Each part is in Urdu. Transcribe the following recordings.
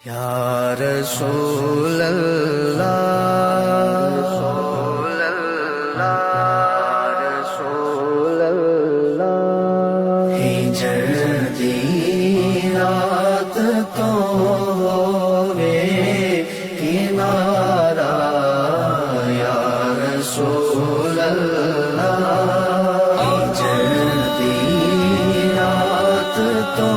یا رسول اللہ رسول اللہ ہجر دی رات تو ہووے کنارہ یا رسول اللہ ہجر دی رات تو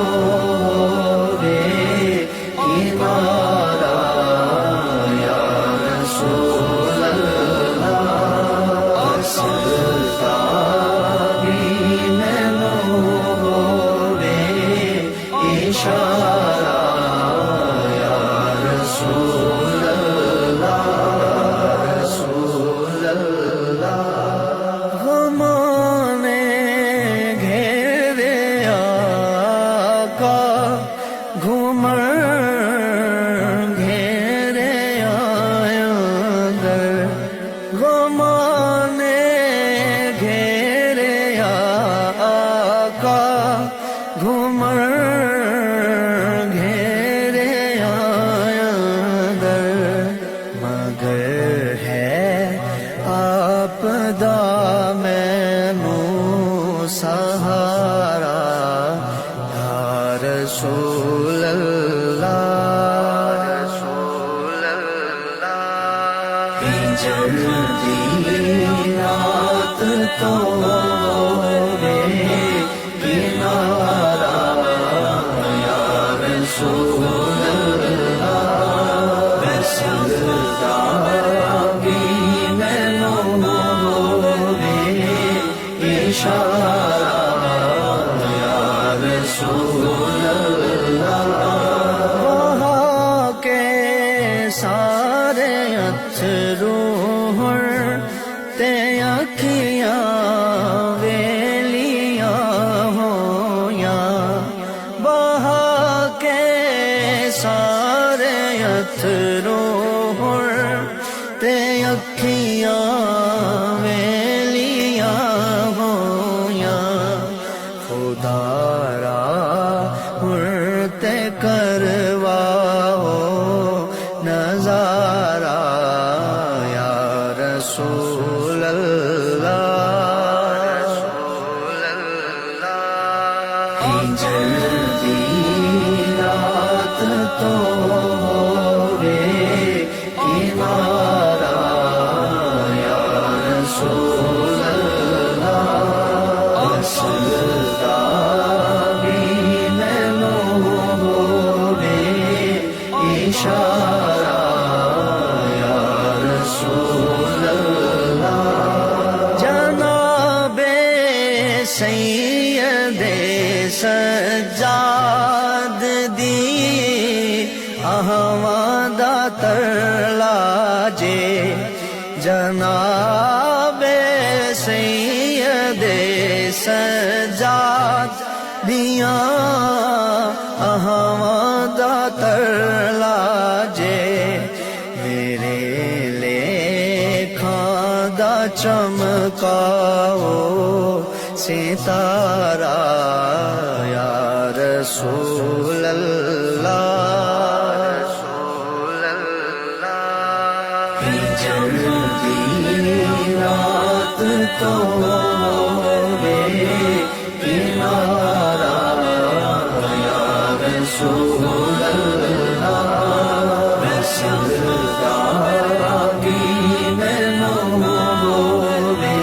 سہارا یا رسول اللہ رسول اللہ ہجر دی رات تو ہووے کنارہ یا رسول اللہ بسلتا بھی مینوں ہووے اشارہ وہاں کے سارے اتھرو تے اکھیاں ویلیاں ہویاں وہاں کے سارے اتھرو تے اکھیاں ویلیاں ہویاں خدا کرواؤ نظارہ یا رسول اللہ رسول اللہ ہجر دی رات تو ہووے کنارہ یا رسول اللہ بسلتا اشارہ یا رسول اللہ جناب سید سجاد دی احمد ترلا جے جناب سید سجاد دیاں احمد ترلا جے میرے لیکھاں دا چمکاؤ ستارہ یا رسول اللہ رسول اللہ ہجر دی رات تو ہووے کنارہ یا رسول اللہ بسلتا بھی مینوں ہووے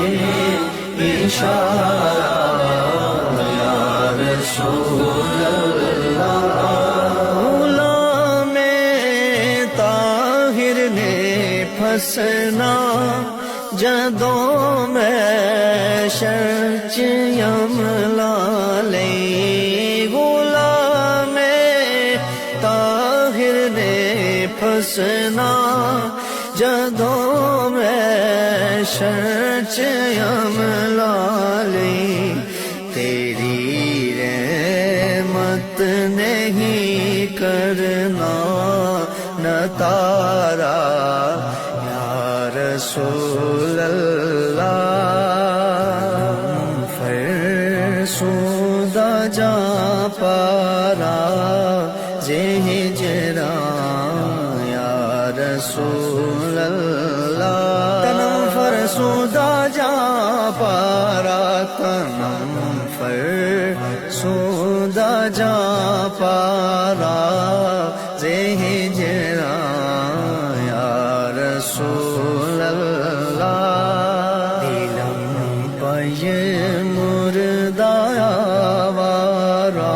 اشارہ یا رسول اللہ غلام طاہر نے پھنسنا جدوں میں شرچ یملا لئی غلام طاہر نے پھنسنا جدوں میں شرچ یملا لئی تیری رحمت نہیں کرنا نتارا یا رسول اللہ فرسودہ جا پارا ہجران رسول اللہ تنم فرسودہ جا پارا تنم فرسودہ جا پارا ہجرا یا رسول اللہ دلم پہ مردہ آوارا